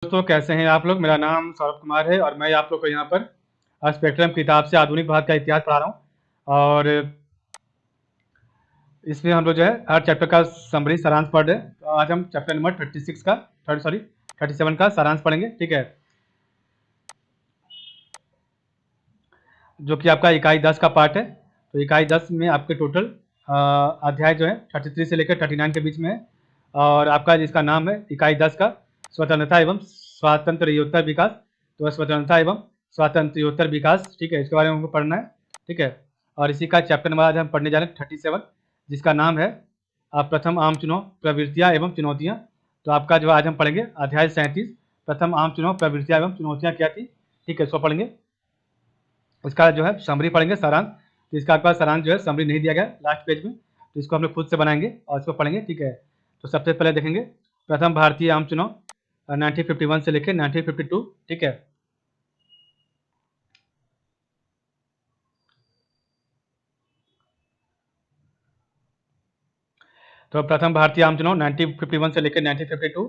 दोस्तों कैसे हैं आप लोग। मेरा नाम सौरभ कुमार है और मैं आप लोग को यहाँ पर स्पेक्ट्रम किताब से आधुनिक भारत का इतिहास पढ़ा रहा हूँ। और इसमें हम लोग जो है हर चैप्टर का समरी सारांश पढ़ रहे हैं। तो आज हम चैप्टर नंबर 37 का सारांश पढ़ेंगे, ठीक है, जो कि आपका इकाई 10 का पार्ट है। तो इकाई 10 में आपके टोटल अध्याय जो है 33 से लेकर 39 के बीच में है। और आपका जिसका नाम है इकाई 10 का स्वतंत्रता एवं स्वातंत्र्योत्तर विकास। तो स्वतंत्रता एवं स्वातंत्र्योत्तर विकास, ठीक है, इसके बारे में हमको पढ़ना है, ठीक है। और इसी का चैप्टर नंबर आज हम पढ़ने जा रहे हैं 37, जिसका नाम है प्रथम आम चुनाव प्रवृत्तियाँ एवं चुनौतियाँ। तो आपका जो आज हम पढ़ेंगे अध्याय 37, प्रथम आम चुनाव प्रवृत्तियाँ एवं चुनौतियाँ क्या थी, ठीक है, इसको पढ़ेंगे। इसका जो है समरी पढ़ेंगे, सारांश। तो इसका आपका सारांश जो है समरी नहीं दिया गया लास्ट पेज में, तो इसको हम लोग खुद से बनाएंगे और इसको पढ़ेंगे, ठीक है। तो सबसे पहले देखेंगे प्रथम भारतीय आम चुनाव 1951 से लेकर 1952, ठीक है। तो प्रथम भारतीय आम चुनाव 1951 से लेकर 1952।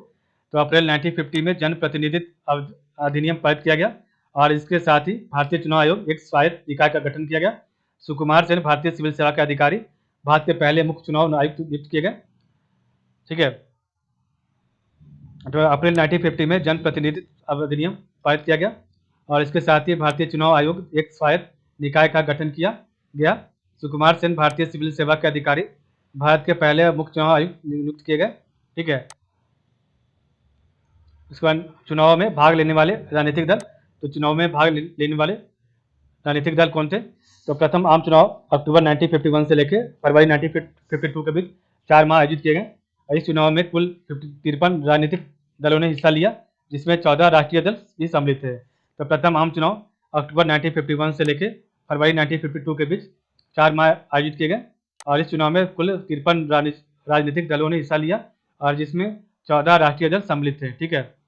तो अप्रैल 1950 में जन प्रतिनिधित्व अधिनियम पारित किया गया और इसके साथ ही भारतीय चुनाव आयोग एक स्वायत्त निकाय का गठन किया गया। सुकुमार सेन भारतीय सिविल सेवा के अधिकारी भारत के पहले मुख्य चुनाव आयुक्त नियुक्त किए गए, ठीक है। तो अप्रैल 1950 में जन प्रतिनिधित्व अधिनियम पारित किया गया और इसके साथ ही भारतीय चुनाव आयोग एक स्वायत्त निकाय का गठन किया गया। सुकुमार सेन भारतीय सिविल सेवा के अधिकारी भारत के पहले मुख्य चुनाव आयुक्त नियुक्त किए गए, ठीक है। उसके बाद चुनाव में भाग लेने वाले राजनीतिक दल। तो चुनाव में भाग लेने वाले राजनीतिक दल कौन थे? तो प्रथम आम चुनाव अक्टूबर 1951 से लेकर फरवरी 1952 के बीच 4 माह आयोजित किए गए। इस चुनाव में कुल 53 राजनीतिक दलों ने हिस्सा लिया, जिसमें 14 राष्ट्रीय दल भी सम्मिलित थे। तो प्रथम आम चुनाव अक्टूबर 1951 से लेकर फरवरी 1952 के बीच 4 माह आयोजित किए गए और इस चुनाव में कुल 53 राजनीतिक दलों ने हिस्सा लिया और जिसमें 14 राष्ट्रीय दल सम्मिलित थे, ठीक है।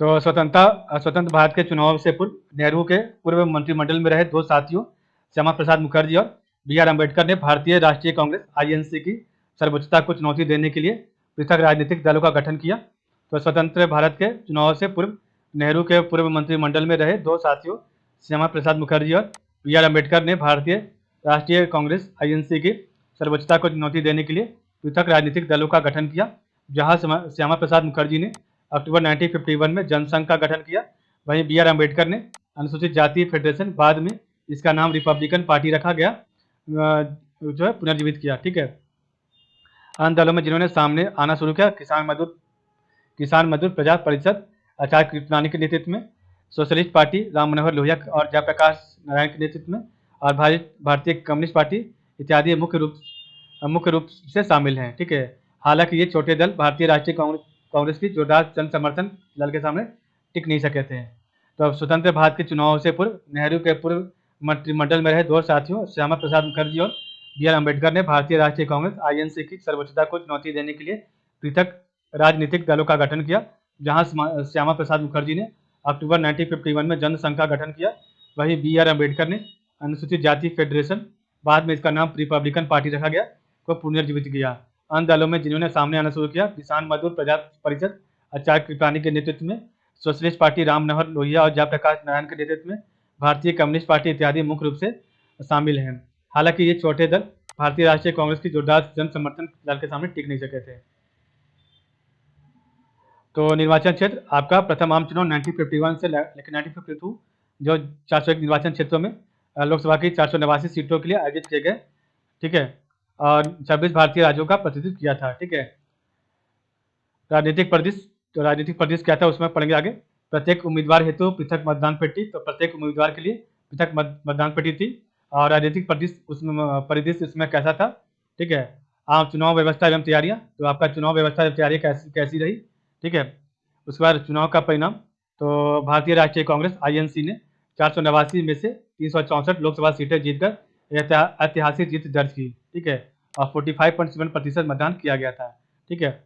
तो स्वतंत्र भारत के चुनाव से पूर्व नेहरू के पूर्व मंत्रिमंडल में रहे दो साथियों श्यामा प्रसाद मुखर्जी और बी.आर. अम्बेडकर ने भारतीय राष्ट्रीय कांग्रेस (आईएनसी) की सर्वोच्चता को चुनौती देने के लिए पृथक राजनीतिक दलों का गठन किया। तो स्वतंत्र भारत के चुनाव से पूर्व नेहरू के पूर्व मंत्रिमंडल में रहे दो साथियों श्यामा प्रसाद मुखर्जी और बी.आर. अम्बेडकर ने भारतीय राष्ट्रीय कांग्रेस (आईएनसी) की सर्वोच्चता को चुनौती देने के लिए पृथक राजनीतिक दलों का गठन किया, जहां श्यामा प्रसाद मुखर्जी ने अक्टूबर 1951 में जनसंघ का गठन किया। वहीं बी.आर. अम्बेडकर ने अनुसूचित जाति फेडरेशन, बाद में इसका नाम रिपब्लिकन पार्टी रखा गया, जो है पुनर्जीवित किया, ठीक है। अन्य दलों में जिन्होंने सामने आना शुरू किया किसान मजदूर प्रजा परिषद आचार्य कृपलानी के नेतृत्व में, सोशलिस्ट पार्टी राम मनोहर लोहिया और जयप्रकाश नारायण के नेतृत्व में और भारतीय कम्युनिस्ट पार्टी इत्यादि मुख्य रूप से शामिल हैं, ठीक है। हालांकि ये छोटे दल भारतीय राष्ट्रीय कांग्रेस की जोरदार जन समर्थन दल के सामने टिक नहीं सके थे। तो अब स्वतंत्र भारत के चुनाव से पूर्व नेहरू के पूर्व मंत्रिमंडल में रहे दो साथियों श्यामा प्रसाद मुखर्जी और बी.आर. अम्बेडकर ने भारतीय राष्ट्रीय कांग्रेस (आईएनसी) की सर्वोच्चता को चुनौती देने के लिए पृथक राजनीतिक दलों का गठन किया, जहां श्यामा प्रसाद मुखर्जी ने अक्टूबर 1951 में जनसंघ का गठन किया। वहीं बी.आर. अम्बेडकर ने अनुसूचित जाति फेडरेशन, बाद में इसका नाम रिपब्लिकन पार्टी रखा गया, को पुनर्जीवित किया। अन्य दलों में जिन्होंने सामने आना शुरू किया किसान मजदूर प्रजा परिषद आचार्य कृपलानी के नेतृत्व में, सोशलिस्ट पार्टी राम मनोहर लोहिया और जयप्रकाश नारायण के नेतृत्व में, भारतीय कम्युनिस्ट पार्टी इत्यादि मुख्य रूप से शामिल हैं। हालांकि ये छोटे दल भारतीय राष्ट्रीय कांग्रेस की जोरदार जन समर्थन दल के सामने टिक नहीं सके थे। तो निर्वाचन क्षेत्र आपका प्रथम आम चुनाव 1951 से लेकर 1952 जो 401 निर्वाचन क्षेत्रों में लोकसभा की 489 सीटों के लिए आयोजित किए गए, ठीक है। और 26 भारतीय राज्यों का प्रतिनिधित्व किया था, ठीक है। राजनीतिक परिदृश्य क्या था उसमें पढ़ेंगे आगे। प्रत्येक उम्मीदवार हेतु पृथक मतदान पेटी। तो प्रत्येक उम्मीदवार के लिए पृथक मतदान पेटी थी और राजनीतिक परिदृश्य उसमें कैसा था, ठीक है। आम चुनाव व्यवस्था एवं तैयारियां। तो आपका चुनाव व्यवस्था एवं तैयारियां कैसी रही, ठीक है। उसके बाद चुनाव का परिणाम। तो भारतीय राष्ट्रीय कांग्रेस (आईएनसी) ने 489 में से 364 लोकसभा सीटें जीतकर ऐतिहासिक जीत दर्ज की, ठीक है। और 45.7% मतदान किया गया था, ठीक है।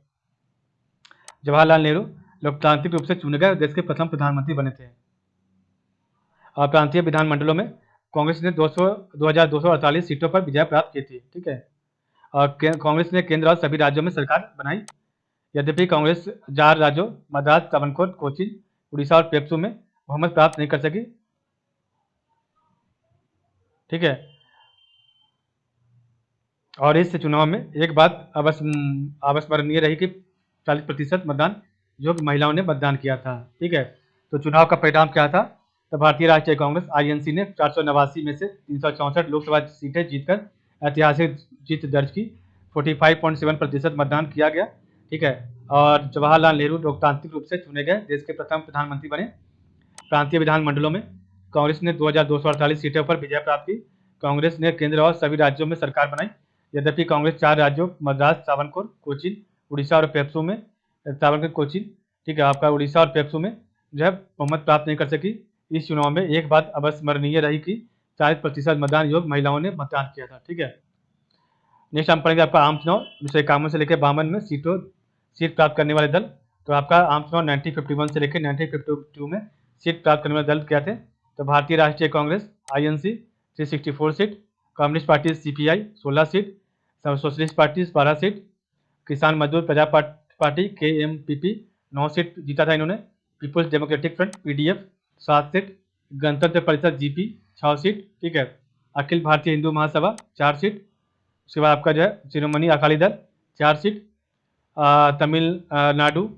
जवाहरलाल नेहरू लोकतांत्रिक रूप से चुने गए देश के प्रथम प्रधानमंत्री बने थे। और प्रांतीय विधानमंडलों में कांग्रेस ने 2248 सीटों पर विजय प्राप्त की थी। ठीक है, और कांग्रेस ने केंद्र और सभी राज्यों में सरकार बनाई। यद्यपि कांग्रेस 4 राज्यों मद्रास, त्रावणकोर, कोचीन, उड़ीसा और पेप्सू में बहुमत प्राप्त नहीं कर सकी। ठीक है, और इस चुनाव में एक बात अविस्मरणीय रही कि 40% मतदान योग्य महिलाओं ने मतदान किया था। ठीक है, तो चुनाव का परिणाम क्या था? तो भारतीय राष्ट्रीय कांग्रेस आईएनसी ने 489 में से 364 लोकसभा सीटें जीतकर ऐतिहासिक जीत दर्ज की। 45.7% मतदान किया गया। ठीक है, और जवाहरलाल नेहरू लोकतांत्रिक रूप से चुने गए देश के प्रथम प्रधानमंत्री बने। प्रांतीय विधानमंडलों में कांग्रेस ने 2248 सीटों पर विजय प्राप्त की। कांग्रेस ने केंद्र और सभी राज्यों में सरकार बनाई। यद्यपि कांग्रेस 4 राज्यों मद्रास, त्रावणकोर, कोचीन, उड़ीसा और पेप्सू में त्रावणकोर, कोचीन, ठीक है, आपका उड़ीसा और पेप्सू में जो है बहुमत प्राप्त नहीं कर सकी। इस चुनाव में एक बात अविस्मरणीय रही कि 40% मतदान योग्य महिलाओं ने मतदान किया था। ठीक है, नेक्स्ट हम पढ़ेंगे आपका आम चुनाव 1951 से लेकर 52 में सीट प्राप्त करने वाले दल। तो आपका आम चुनाव 1951 से लेकर 1952 में सीट प्राप्त करने वाले दल क्या थे? तो भारतीय राष्ट्रीय Congress INC 364 seat, communist party CPI 16 seat, socialist party 12 seat, किसान मजदूर प्रजा पार्टी केएमपीपी 9 सीट जीता था इन्होंने, People's Democratic Front PDF 7 seat, Ganatantra Parishad GP 6 seat. ठीक है, अखिल भारतीय हिंदू महासभा 4 सीट, उसके बाद आपका जो है शिरोमणि Akali Dal 4 seat, Tamil Nadu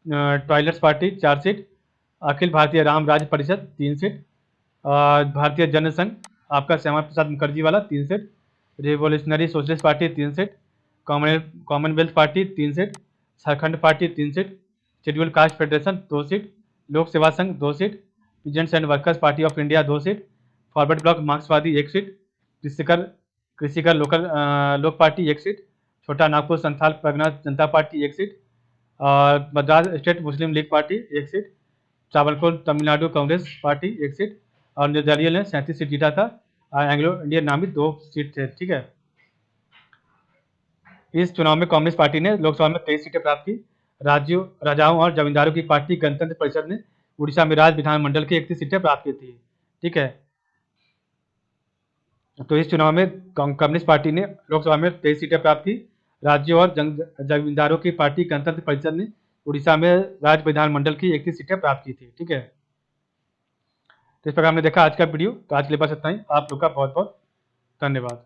toilers party 4 seat, Akhil Bharatiya Ram राज्य परिषद 3 सीट, भारतीय जनसंघ आपका श्यामा प्रसाद मुखर्जी वाला 3 seat, revolutionary socialist party 3 seat, Commonwealth party 3 seat, Jharkhand party 3 seat, schedule caste federation 2 seat, लोक सेवा संघ 2 seat, peasants and workers party of India 2 seat, forward block मार्क्सवादी 1 सीट, कृषिकर लोक पार्टी 1 सीट, छोटा नागपुर संथाल परगना जनता पार्टी 1 सीट, और Madras state Muslim League party 1 seat, Travancore Tamil Nadu Congress party 1 seat, और निर्दलीय ने 37 सीट जीता था। एंग्लो इंडियन नामित 2 सीट थे। ठीक है, इस चुनाव में कांग्रेस पार्टी ने लोकसभा में 23 सीटें प्राप्त की। राजाओं और जमींदारों की पार्टी गणतंत्र परिषद ने उड़ीसा में राज्य विधानमंडल की 31 सीटें प्राप्त की थी। ठीक है, तो इस चुनाव में कम्युनिस्ट पार्टी ने लोकसभा में 23 सीटें प्राप्त की। राज्यों और जमींदारों की पार्टी गणतंत्र परिषद ने उड़ीसा में राज्य विधानमंडल की 31 सीटें प्राप्त की थी। ठीक है, तो इस प्रकार हमने देखा आज का वीडियो। तो आज के लिए बस इतना ही। आप लोग का बहुत बहुत धन्यवाद।